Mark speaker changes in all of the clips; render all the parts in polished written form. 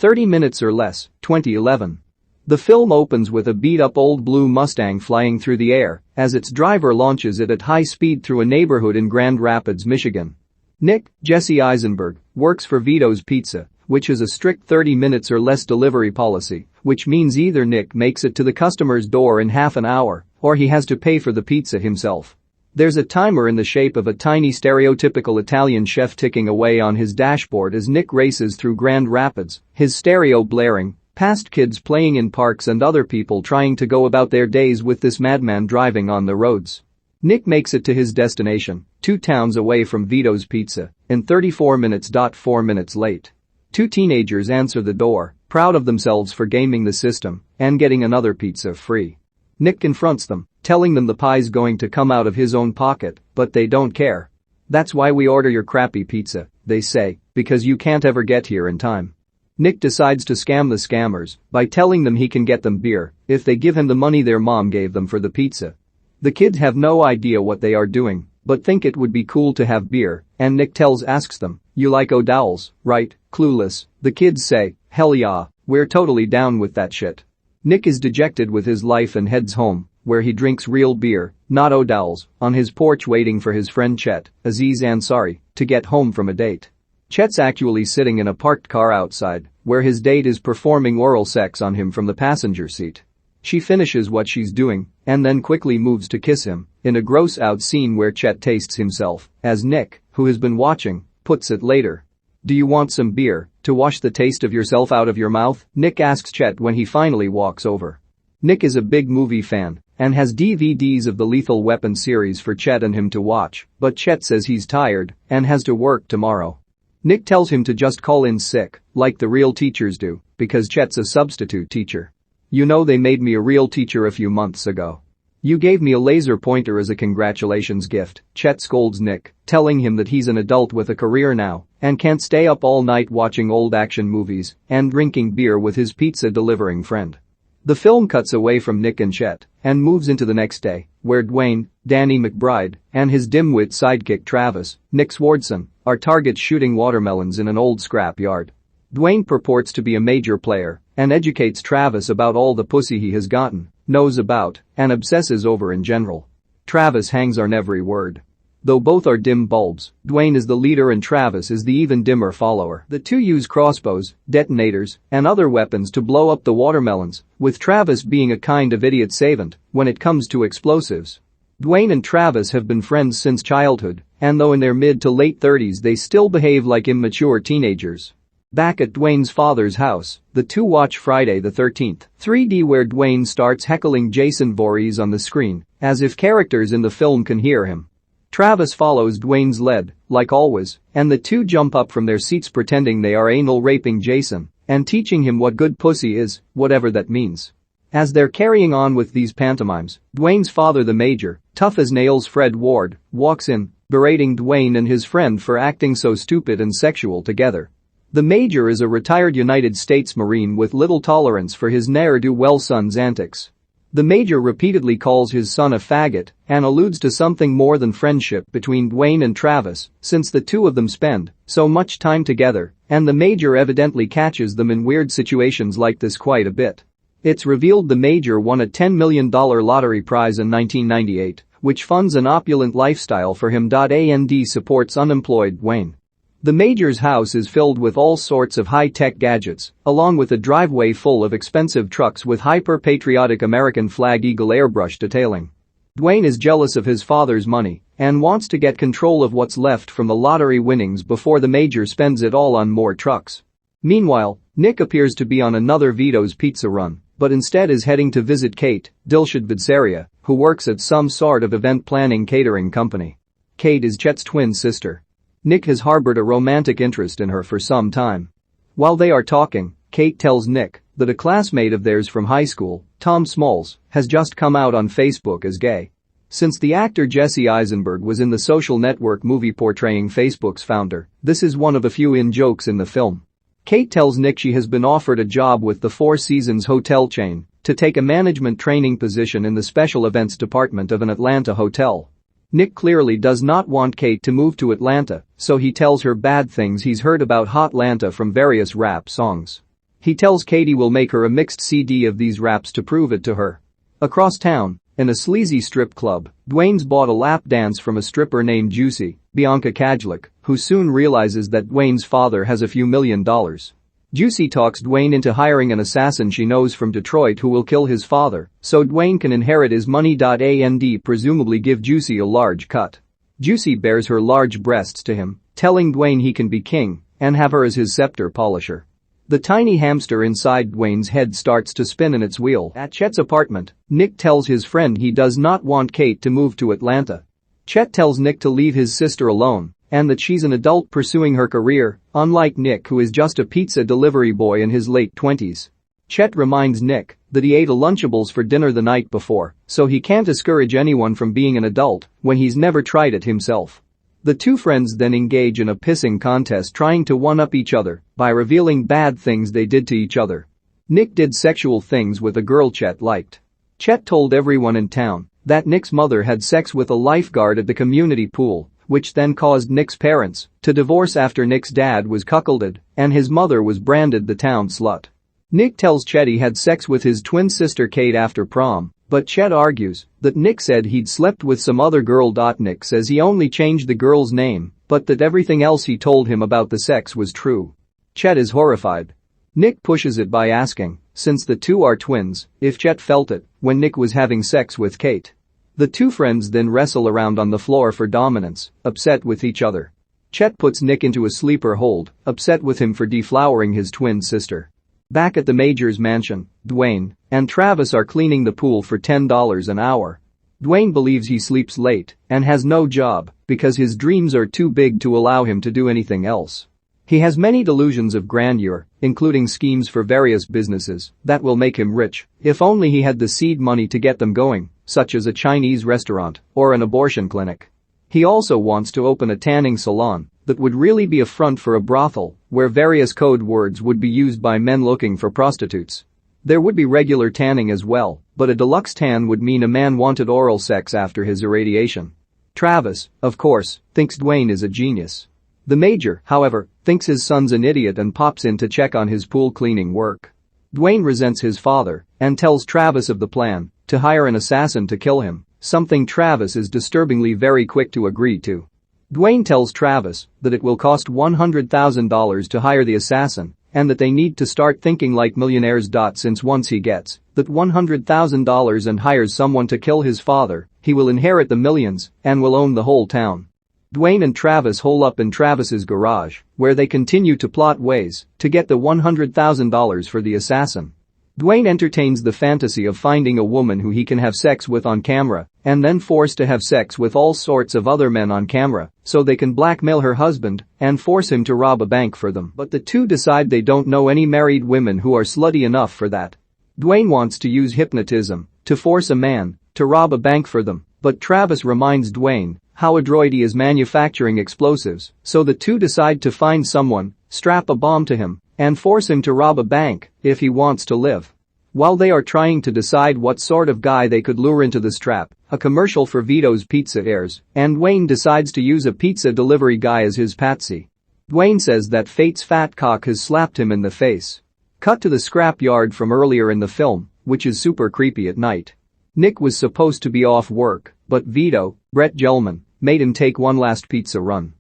Speaker 1: 30 minutes or less, 2011. The film opens with a beat-up old blue Mustang flying through the air as its driver launches it at high speed through a neighborhood in Grand Rapids, Michigan. Nick, Jesse Eisenberg, works for Vito's Pizza, which is a strict 30 minutes or less delivery policy, which means either Nick makes it to the customer's door in half an hour or he has to pay for the pizza himself. There's a timer in the shape of a tiny stereotypical Italian chef ticking away on his dashboard as Nick races through Grand Rapids, his stereo blaring, past kids playing in parks and other people trying to go about their days with this madman driving on the roads. Nick makes it to his destination, 2 towns away from Vito's Pizza, in 34 minutes. 4 minutes late. 2 teenagers answer the door, proud of themselves for gaming the system and getting another pizza free. Nick confronts them, telling them the pie's going to come out of his own pocket, but they don't care. "That's why we order your crappy pizza," they say, "because you can't ever get here in time." Nick decides to scam the scammers by telling them he can get them beer if they give him the money their mom gave them for the pizza. The kids have no idea what they are doing, but think it would be cool to have beer, and Nick asks them, "You like O'Dowell's, right?" Clueless, the kids say, "Hell yeah, we're totally down with that shit." Nick is dejected with his life and heads home, where he drinks real beer, not O'Dowell's, on his porch waiting for his friend Chet, Aziz Ansari, to get home from a date. Chet's actually sitting in a parked car outside, where his date is performing oral sex on him from the passenger seat. She finishes what she's doing and then quickly moves to kiss him in a gross-out scene where Chet tastes himself, as Nick, who has been watching, puts it later. "Do you want some beer to wash the taste of yourself out of your mouth?" Nick asks Chet when he finally walks over. Nick is a big movie fan and has DVDs of the Lethal Weapon series for Chet and him to watch, but Chet says he's tired and has to work tomorrow. Nick tells him to just call in sick, like the real teachers do, because Chet's a substitute teacher. "You know they made me a real teacher a few months ago. You gave me a laser pointer as a congratulations gift," Chet scolds Nick, telling him that he's an adult with a career now and can't stay up all night watching old action movies and drinking beer with his pizza-delivering friend. The film cuts away from Nick and Chet and moves into the next day, where Dwayne, Danny McBride, and his dimwit sidekick Travis, Nick Swardson, are targets shooting watermelons in an old scrap yard. Dwayne purports to be a major player and educates Travis about all the pussy he has gotten, knows about, and obsesses over in general. Travis hangs on every word. Though both are dim bulbs, Dwayne is the leader and Travis is the even dimmer follower. The two use crossbows, detonators, and other weapons to blow up the watermelons, with Travis being a kind of idiot savant when it comes to explosives. Dwayne and Travis have been friends since childhood, and though in their mid to late 30s they still behave like immature teenagers. Back at Dwayne's father's house, the two watch Friday the 13th, 3D, where Dwayne starts heckling Jason Voorhees on the screen, as if characters in the film can hear him. Travis follows Dwayne's lead, like always, and the two jump up from their seats pretending they are anal raping Jason and teaching him what good pussy is, whatever that means. As they're carrying on with these pantomimes, Dwayne's father, the Major, tough as nails Fred Ward, walks in, berating Dwayne and his friend for acting so stupid and sexual together. The Major is a retired United States Marine with little tolerance for his ne'er-do-well son's antics. The Major repeatedly calls his son a faggot and alludes to something more than friendship between Dwayne and Travis, since the two of them spend so much time together, and the Major evidently catches them in weird situations like this quite a bit. It's revealed the Major won a $10 million lottery prize in 1998, which funds an opulent lifestyle for him. And supports unemployed Dwayne. The Major's house is filled with all sorts of high-tech gadgets, along with a driveway full of expensive trucks with hyper-patriotic American flag eagle airbrush detailing. Dwayne is jealous of his father's money and wants to get control of what's left from the lottery winnings before the Major spends it all on more trucks. Meanwhile, Nick appears to be on another Vito's Pizza run, but instead is heading to visit Kate, Dilshad Vidsaria, who works at some sort of event planning catering company. Kate is Chet's twin sister. Nick has harbored a romantic interest in her for some time. While they are talking, Kate tells Nick that a classmate of theirs from high school, Tom Smalls, has just come out on Facebook as gay. Since the actor Jesse Eisenberg was in the Social Network movie portraying Facebook's founder, this is one of a few in-jokes in the film. Kate tells Nick she has been offered a job with the Four Seasons hotel chain to take a management training position in the special events department of an Atlanta hotel. Nick clearly does not want Kate to move to Atlanta, so he tells her bad things he's heard about Hotlanta from various rap songs. He tells Katie will make her a mixed CD of these raps to prove it to her. Across town, in a sleazy strip club, Dwayne's bought a lap dance from a stripper named Juicy, Bianca Kajlik, who soon realizes that Dwayne's father has a few $1,000,000. Juicy talks Dwayne into hiring an assassin she knows from Detroit who will kill his father, so Dwayne can inherit his money. And presumably give Juicy a large cut. Juicy bears her large breasts to him, telling Dwayne he can be king and have her as his scepter polisher. The tiny hamster inside Dwayne's head starts to spin in its wheel. At Chet's apartment, Nick tells his friend he does not want Kate to move to Atlanta. Chet tells Nick to leave his sister alone and that she's an adult pursuing her career, unlike Nick who is just a pizza delivery boy in his late 20s. Chet reminds Nick that he ate a Lunchables for dinner the night before, so he can't discourage anyone from being an adult when he's never tried it himself. The two friends then engage in a pissing contest trying to one-up each other by revealing bad things they did to each other. Nick did sexual things with a girl Chet liked. Chet told everyone in town that Nick's mother had sex with a lifeguard at the community pool, which then caused Nick's parents to divorce after Nick's dad was cuckolded and his mother was branded the town slut. Nick tells Chet he had sex with his twin sister Kate after prom, but Chet argues that Nick said he'd slept with some other girl. Nick says he only changed the girl's name, but that everything else he told him about the sex was true. Chet is horrified. Nick pushes it by asking, since the two are twins, if Chet felt it when Nick was having sex with Kate. The two friends then wrestle around on the floor for dominance, upset with each other. Chet puts Nick into a sleeper hold, upset with him for deflowering his twin sister. Back at the Majors mansion, Dwayne and Travis are cleaning the pool for $10 an hour. Dwayne believes he sleeps late and has no job because his dreams are too big to allow him to do anything else. He has many delusions of grandeur, including schemes for various businesses that will make him rich if only he had the seed money to get them going, such as a Chinese restaurant or an abortion clinic. He also wants to open a tanning salon that would really be a front for a brothel where various code words would be used by men looking for prostitutes. There would be regular tanning as well, but a deluxe tan would mean a man wanted oral sex after his irradiation. Travis, of course, thinks Dwayne is a genius. The Major, however, thinks his son's an idiot and pops in to check on his pool cleaning work. Dwayne resents his father and tells Travis of the plan to hire an assassin to kill him, something Travis is disturbingly very quick to agree to. Dwayne tells Travis that it will cost $100,000 to hire the assassin and that they need to start thinking like millionaires. Since once he gets that $100,000 and hires someone to kill his father, he will inherit the millions and will own the whole town. Dwayne and Travis hole up in Travis's garage, where they continue to plot ways to get the $100,000 for the assassin. Dwayne entertains the fantasy of finding a woman who he can have sex with on camera and then forced to have sex with all sorts of other men on camera so they can blackmail her husband and force him to rob a bank for them. But the two decide they don't know any married women who are slutty enough for that. Dwayne wants to use hypnotism to force a man to rob a bank for them, but Travis reminds Dwayne how adroit he is manufacturing explosives, so the two decide to find someone, strap a bomb to him, and force him to rob a bank if he wants to live. While they are trying to decide what sort of guy they could lure into the trap, a commercial for Vito's Pizza airs, and Dwayne decides to use a pizza delivery guy as his patsy. Dwayne says that fate's fat cock has slapped him in the face. Cut to the scrap yard from earlier in the film, which is super creepy at night. Nick was supposed to be off work, but Vito, Brett Gelman, made him take one last pizza run.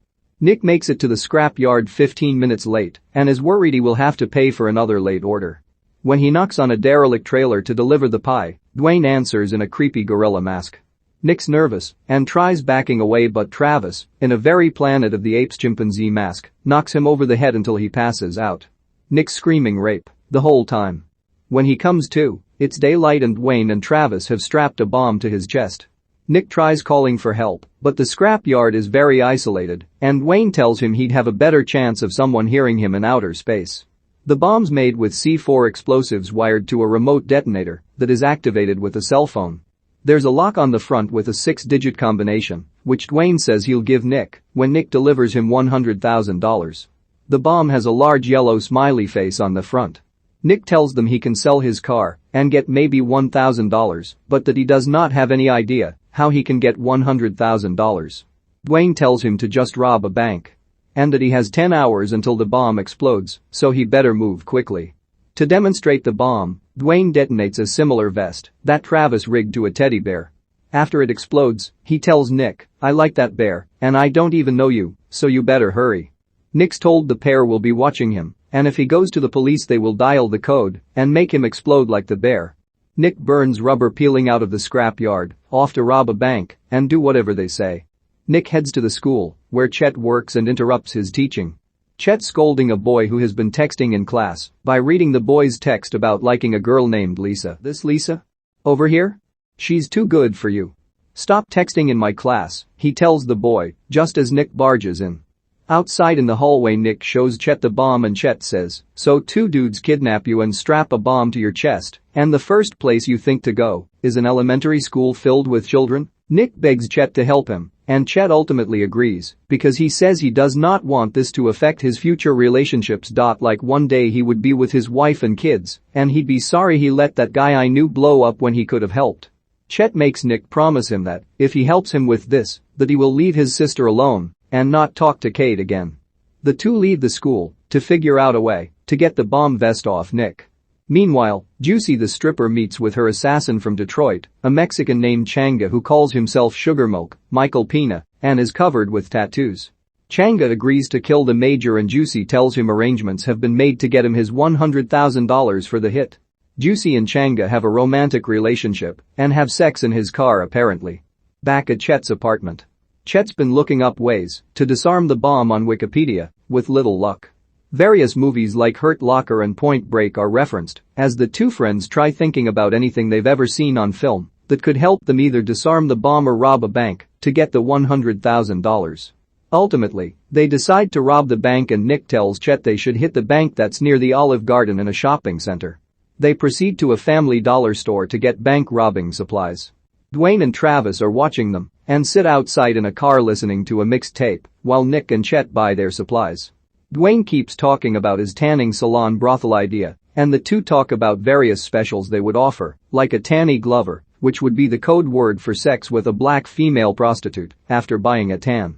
Speaker 1: Nick makes it to the scrap yard 15 minutes late and is worried he will have to pay for another late order. When he knocks on a derelict trailer to deliver the pie, Dwayne answers in a creepy gorilla mask. Nick's nervous and tries backing away, but Travis, in a very Planet of the Apes chimpanzee mask, knocks him over the head until he passes out. Nick's screaming rape the whole time. When he comes to, it's daylight and Dwayne and Travis have strapped a bomb to his chest. Nick tries calling for help, but the scrapyard is very isolated, and Dwayne tells him he'd have a better chance of someone hearing him in outer space. The bomb's made with C4 explosives wired to a remote detonator that is activated with a cell phone. There's a lock on the front with a 6-digit combination, which Dwayne says he'll give Nick when Nick delivers him $100,000. The bomb has a large yellow smiley face on the front. Nick tells them he can sell his car and get maybe $1,000, but that he does not have any idea how he can get $100,000. Dwayne tells him to just rob a bank and that he has 10 hours until the bomb explodes, so he better move quickly. To demonstrate the bomb, Dwayne detonates a similar vest that Travis rigged to a teddy bear. After it explodes, he tells Nick, "I like that bear, and I don't even know you, so you better hurry." Nick's told the pair will be watching him, and if he goes to the police they will dial the code and make him explode like the bear. Nick burns rubber peeling out of the scrap yard, off to rob a bank and do whatever they say. Nick heads to the school, where Chet works and interrupts his teaching. Chet's scolding a boy who has been texting in class by reading the boy's text about liking a girl named Lisa. "This Lisa? Over here? She's too good for you. Stop texting in my class," he tells the boy, just as Nick barges in. Outside in the hallway Nick shows Chet the bomb and Chet says, "So two dudes kidnap you and strap a bomb to your chest, and the first place you think to go is an elementary school filled with children?" Nick begs Chet to help him, and Chet ultimately agrees because he says he does not want this to affect his future relationships. Like one day he would be with his wife and kids, and he'd be sorry he let that guy I knew blow up when he could have helped. Chet makes Nick promise him that, if he helps him with this, that he will leave his sister alone and not talk to Kate again. The two leave the school to figure out a way to get the bomb vest off Nick. Meanwhile, Juicy the stripper meets with her assassin from Detroit, a Mexican named Changa who calls himself Sugar Milk, Michael Pena, and is covered with tattoos. Changa agrees to kill the major and Juicy tells him arrangements have been made to get him his $100,000 for the hit. Juicy and Changa have a romantic relationship and have sex in his car apparently. Back at Chet's apartment. Chet's been looking up ways to disarm the bomb on Wikipedia, with little luck. Various movies like Hurt Locker and Point Break are referenced as the two friends try thinking about anything they've ever seen on film that could help them either disarm the bomb or rob a bank to get the $100,000. Ultimately, they decide to rob the bank and Nick tells Chet they should hit the bank that's near the Olive Garden in a shopping center. They proceed to a Family Dollar store to get bank robbing supplies. Dwayne and Travis are watching them and sit outside in a car listening to a mixed tape while Nick and Chet buy their supplies. Dwayne keeps talking about his tanning salon brothel idea, and the two talk about various specials they would offer, like a tanny glover, which would be the code word for sex with a black female prostitute after buying a tan.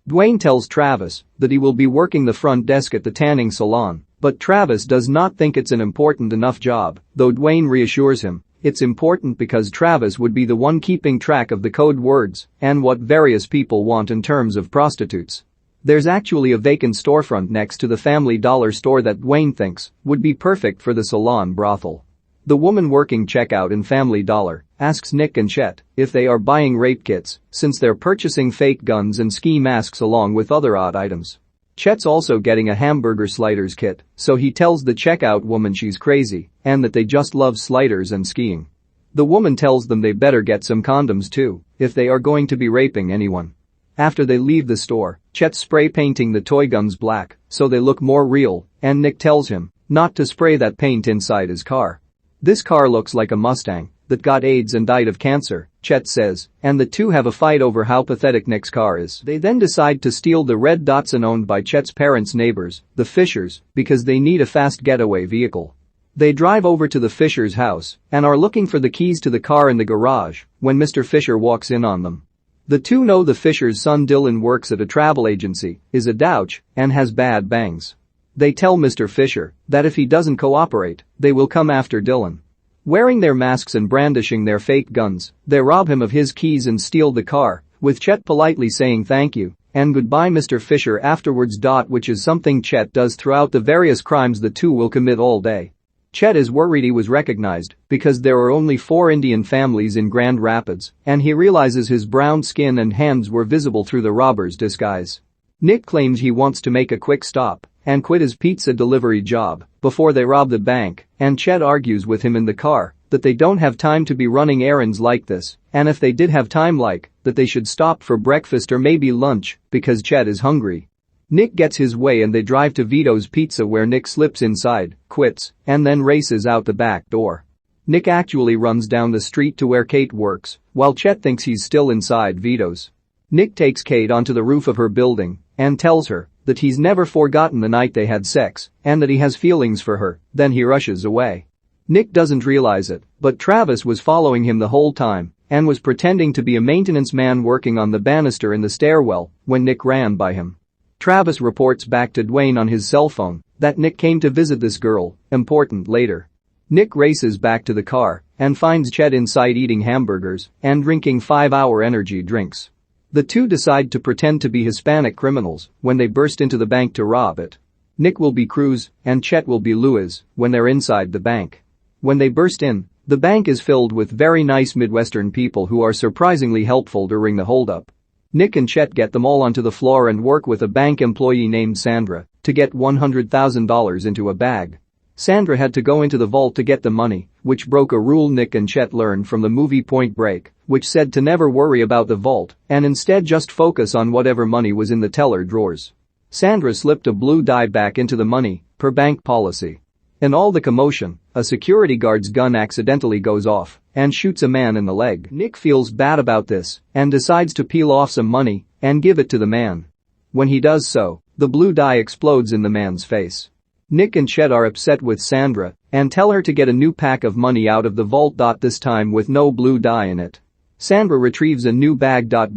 Speaker 1: Dwayne tells Travis that he will be working the front desk at the tanning salon, but Travis does not think it's an important enough job, though Dwayne reassures him it's important because Travis would be the one keeping track of the code words and what various people want in terms of prostitutes. There's actually a vacant storefront next to the Family Dollar store that Dwayne thinks would be perfect for the salon brothel. The woman working checkout in Family Dollar asks Nick and Chet if they are buying rape kits since they're purchasing fake guns and ski masks along with other odd items. Chet's also getting a hamburger sliders kit, so he tells the checkout woman she's crazy and that they just love sliders and skiing. The woman tells them they better get some condoms too if they are going to be raping anyone. After they leave the store, Chet's spray painting the toy guns black so they look more real, and Nick tells him not to spray that paint inside his car. "This car looks like a Mustang that got AIDS and died of cancer," Chet says, and the two have a fight over how pathetic Nick's car is. They then decide to steal the red Datsun owned by Chet's parents' neighbors, the Fishers, because they need a fast getaway vehicle. They drive over to the Fishers' house and are looking for the keys to the car in the garage when Mr. Fisher walks in on them. The two know the Fishers' son Dylan works at a travel agency, is a douche, and has bad bangs. They tell Mr. Fisher that if he doesn't cooperate, they will come after Dylan. Wearing their masks and brandishing their fake guns, they rob him of his keys and steal the car, with Chet politely saying thank you and goodbye Mr. Fisher afterwards. Which is something Chet does throughout the various crimes the two will commit all day. Chet is worried he was recognized because there are only 4 Indian families in Grand Rapids, and he realizes his brown skin and hands were visible through the robber's disguise. Nick claims he wants to make a quick stop and quit his pizza delivery job before they rob the bank, and Chet argues with him in the car that they don't have time to be running errands like this, and if they did have time that they should stop for breakfast or maybe lunch because Chet is hungry. Nick gets his way and they drive to Vito's Pizza where Nick slips inside, quits, and then races out the back door. Nick actually runs down the street to where Kate works, while Chet thinks he's still inside Vito's. Nick takes Kate onto the roof of her building and tells her that he's never forgotten the night they had sex and that he has feelings for her, then he rushes away. Nick doesn't realize it, but Travis was following him the whole time and was pretending to be a maintenance man working on the banister in the stairwell when Nick ran by him. Travis reports back to Dwayne on his cell phone That Nick came to visit this girl, important later. Nick races back to the car and finds Chet inside eating hamburgers and drinking 5-hour energy drinks. The two decide to pretend to be Hispanic criminals when they burst into the bank to rob it. Nick will be Cruz and Chet will be Luis when they're inside the bank. When they burst in, the bank is filled with very nice Midwestern people who are surprisingly helpful during the holdup. Nick and Chet get them all onto the floor and work with a bank employee named Sandra to get $100,000 into a bag. Sandra had to go into the vault to get the money, which broke a rule Nick and Chet learned from the movie Point Break, which said to never worry about the vault and instead just focus on whatever money was in the teller drawers. Sandra slipped a blue die back into the money, per bank policy. In all the commotion, a security guard's gun accidentally goes off and shoots a man in the leg. Nick feels bad about this and decides to peel off some money and give it to the man. When he does so, the blue die explodes in the man's face. Nick and Chet are upset with Sandra and tell her to get a new pack of money out of the vault. This time with no blue die in it. Sandra retrieves a new bag. But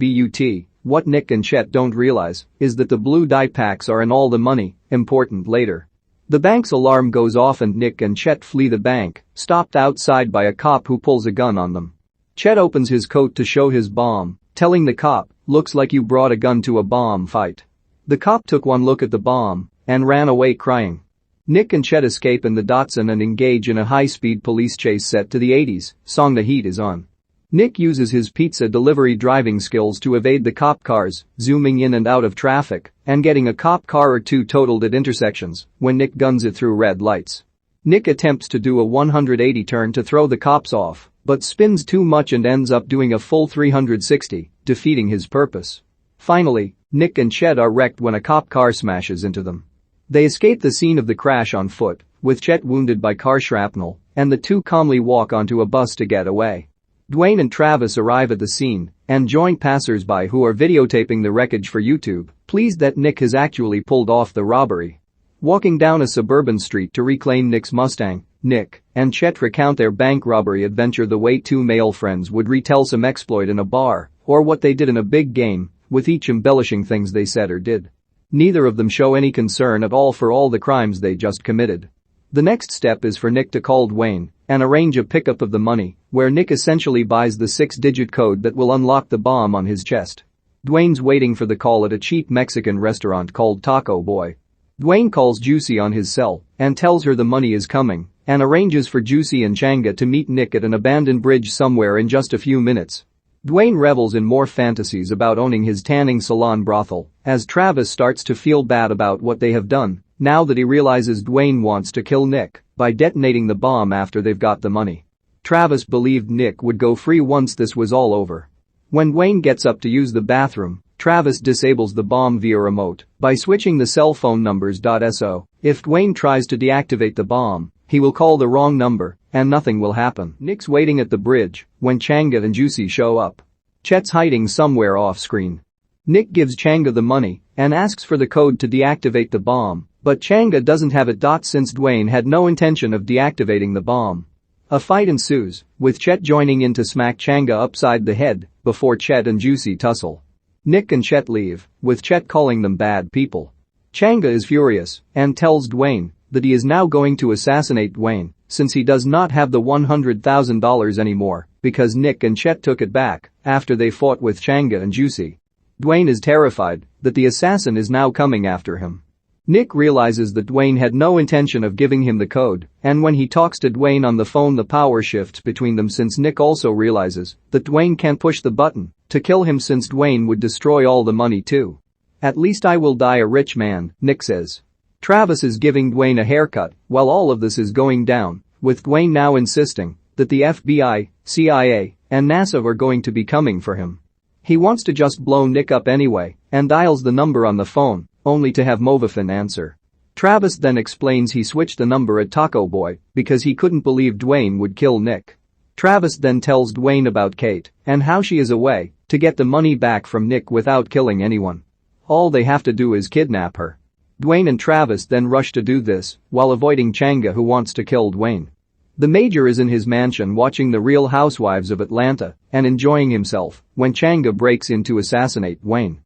Speaker 1: what Nick and Chet don't realize is that the blue die packs are in all the money, important later. The bank's alarm goes off and Nick and Chet flee the bank, stopped outside by a cop who pulls a gun on them. Chet opens his coat to show his bomb, telling the cop, "Looks like you brought a gun to a bomb fight." The cop took one look at the bomb and ran away crying. Nick and Chet escape in the Datsun and engage in a high-speed police chase set to the 80s song The Heat Is On. Nick uses his pizza delivery driving skills to evade the cop cars, zooming in and out of traffic and getting a cop car or two totaled at intersections when Nick guns it through red lights. Nick attempts to do a 180 turn to throw the cops off, but spins too much and ends up doing a full 360, defeating his purpose. Finally, Nick and Chet are wrecked when a cop car smashes into them. They escape the scene of the crash on foot, with Chet wounded by car shrapnel, and the two calmly walk onto a bus to get away. Dwayne and Travis arrive at the scene and join passers-by who are videotaping the wreckage for YouTube, pleased that Nick has actually pulled off the robbery. Walking down a suburban street to reclaim Nick's Mustang, Nick and Chet recount their bank robbery adventure the way two male friends would retell some exploit in a bar or what they did in a big game, with each embellishing things they said or did. Neither of them show any concern at all for all the crimes they just committed. The next step is for Nick to call Dwayne and arrange a pickup of the money, where Nick essentially buys the 6-digit code that will unlock the bomb on his chest. Dwayne's waiting for the call at a cheap Mexican restaurant called Taco Boy. Dwayne calls Juicy on his cell and tells her the money is coming and arranges for Juicy and Changa to meet Nick at an abandoned bridge somewhere in just a few minutes. Dwayne revels in more fantasies about owning his tanning salon brothel as Travis starts to feel bad about what they have done now that he realizes Dwayne wants to kill Nick by detonating the bomb after they've got the money. Travis believed Nick would go free once this was all over. When Dwayne gets up to use the bathroom, Travis disables the bomb via remote by switching the cell phone numbers. So, if Dwayne tries to deactivate the bomb, he will call the wrong number and nothing will happen. Nick's waiting at the bridge when Changa and Juicy show up. Chet's hiding somewhere off-screen. Nick gives Changa the money and asks for the code to deactivate the bomb, but Changa doesn't have it. Since Dwayne had no intention of deactivating the bomb. A fight ensues, with Chet joining in to smack Changa upside the head before Chet and Juicy tussle. Nick and Chet leave, with Chet calling them bad people. Changa is furious and tells Dwayne that he is now going to assassinate Dwayne since he does not have the $100,000 anymore because Nick and Chet took it back after they fought with Changa and Juicy. Dwayne is terrified that the assassin is now coming after him. Nick realizes that Dwayne had no intention of giving him the code, and when he talks to Dwayne on the phone the power shifts between them since Nick also realizes that Dwayne can't push the button to kill him since Dwayne would destroy all the money too. "At least I will die a rich man," Nick says. Travis is giving Dwayne a haircut while all of this is going down, with Dwayne now insisting that the FBI, CIA, and NASA are going to be coming for him. He wants to just blow Nick up anyway and dials the number on the phone, only to have Movafin answer. Travis then explains he switched the number at Taco Boy because he couldn't believe Dwayne would kill Nick. Travis then tells Dwayne about Kate and how she is a way to get the money back from Nick without killing anyone. All they have to do is kidnap her. Dwayne and Travis then rush to do this while avoiding Changa, who wants to kill Dwayne. The Major is in his mansion watching The Real Housewives of Atlanta and enjoying himself when Changa breaks in to assassinate Dwayne.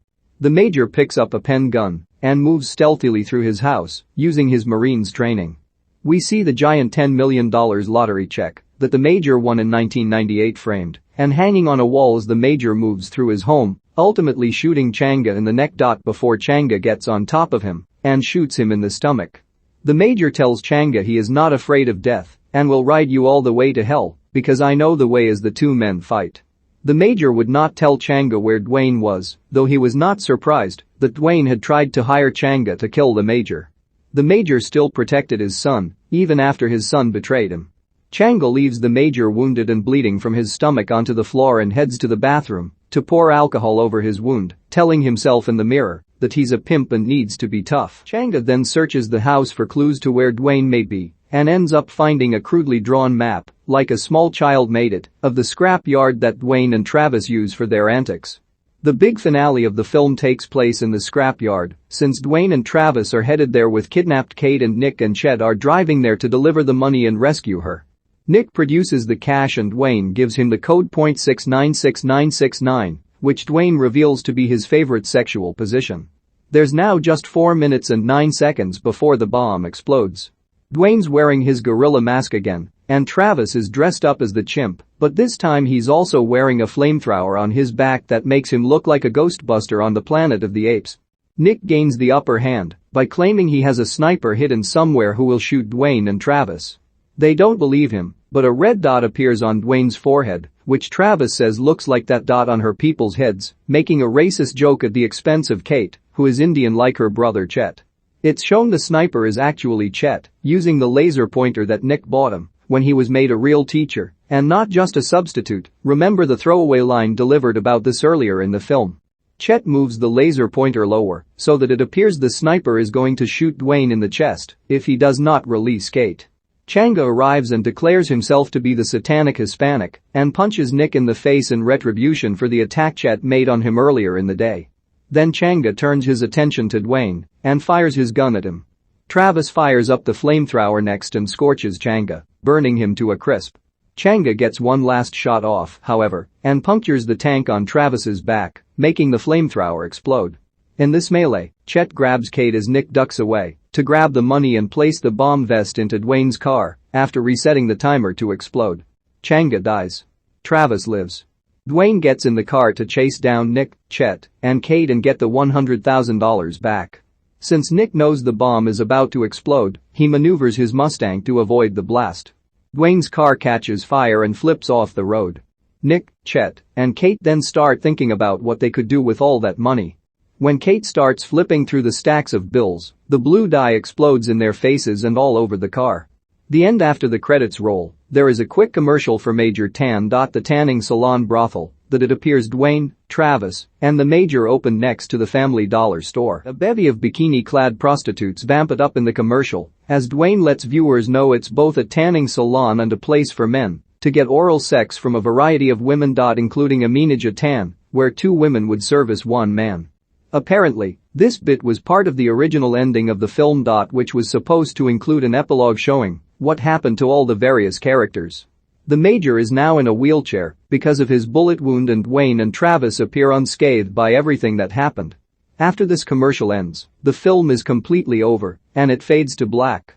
Speaker 1: The Major picks up a pen gun and moves stealthily through his house, using his Marines training. We see the giant $10 million lottery check that the Major won in 1998 framed and hanging on a wall as the Major moves through his home, ultimately shooting Changa in the neck. Before Changa gets on top of him and shoots him in the stomach. The Major tells Changa he is not afraid of death and will ride you all the way to hell because I know the way as the two men fight. The Major would not tell Changa where Dwayne was, though he was not surprised that Dwayne had tried to hire Changa to kill the Major. The Major still protected his son, even after his son betrayed him. Changa leaves the Major wounded and bleeding from his stomach onto the floor and heads to the bathroom to pour alcohol over his wound, telling himself in the mirror that he's a pimp and needs to be tough. Changa then searches the house for clues to where Dwayne may be and ends up finding a crudely drawn map, like a small child made it, of the scrap yard that Dwayne and Travis use for their antics. The big finale of the film takes place in the scrap yard, since Dwayne and Travis are headed there with kidnapped Kate and Nick, and Chet are driving there to deliver the money and rescue her. Nick produces the cash and Dwayne gives him the code .696969, which Dwayne reveals to be his favorite sexual position. There's now just 4 minutes and 9 seconds before the bomb explodes. Dwayne's wearing his gorilla mask again, and Travis is dressed up as the chimp, but this time he's also wearing a flamethrower on his back that makes him look like a Ghostbuster on the Planet of the Apes. Nick gains the upper hand by claiming he has a sniper hidden somewhere who will shoot Dwayne and Travis. They don't believe him, but a red dot appears on Dwayne's forehead, which Travis says looks like that dot on her people's heads, making a racist joke at the expense of Kate, who is Indian like her brother Chet. It's shown the sniper is actually Chet, using the laser pointer that Nick bought him when he was made a real teacher and not just a substitute. Remember the throwaway line delivered about this earlier in the film. Chet moves the laser pointer lower so that it appears the sniper is going to shoot Dwayne in the chest if he does not release Kate. Changa arrives and declares himself to be the satanic Hispanic and punches Nick in the face in retribution for the attack Chet made on him earlier in the day. Then Changa turns his attention to Dwayne and fires his gun at him. Travis fires up the flamethrower next and scorches Changa, burning him to a crisp. Changa gets one last shot off, however, and punctures the tank on Travis's back, making the flamethrower explode. In this melee, Chet grabs Kate as Nick ducks away to grab the money and place the bomb vest into Dwayne's car after resetting the timer to explode. Changa dies. Travis lives. Dwayne gets in the car to chase down Nick, Chet, and Kate and get the $100,000 back. Since Nick knows the bomb is about to explode, he maneuvers his Mustang to avoid the blast. Dwayne's car catches fire and flips off the road. Nick, Chet, and Kate then start thinking about what they could do with all that money. When Kate starts flipping through the stacks of bills, the blue dye explodes in their faces and all over the car. The end. After the credits roll, there is a quick commercial for Major Tan. The tanning salon brothel that it appears Dwayne, Travis, and the Major opened next to the Family Dollar store. A bevy of bikini-clad prostitutes vamp it up in the commercial as Dwayne lets viewers know it's both a tanning salon and a place for men to get oral sex from a variety of women. Including a Menage Tan, where 2 women would service 1 man. Apparently, this bit was part of the original ending of the film. Which was supposed to include an epilogue showing what happened to all the various characters. The Major is now in a wheelchair because of his bullet wound, and Dwayne and Travis appear unscathed by everything that happened. After this commercial ends, the film is completely over and it fades to black.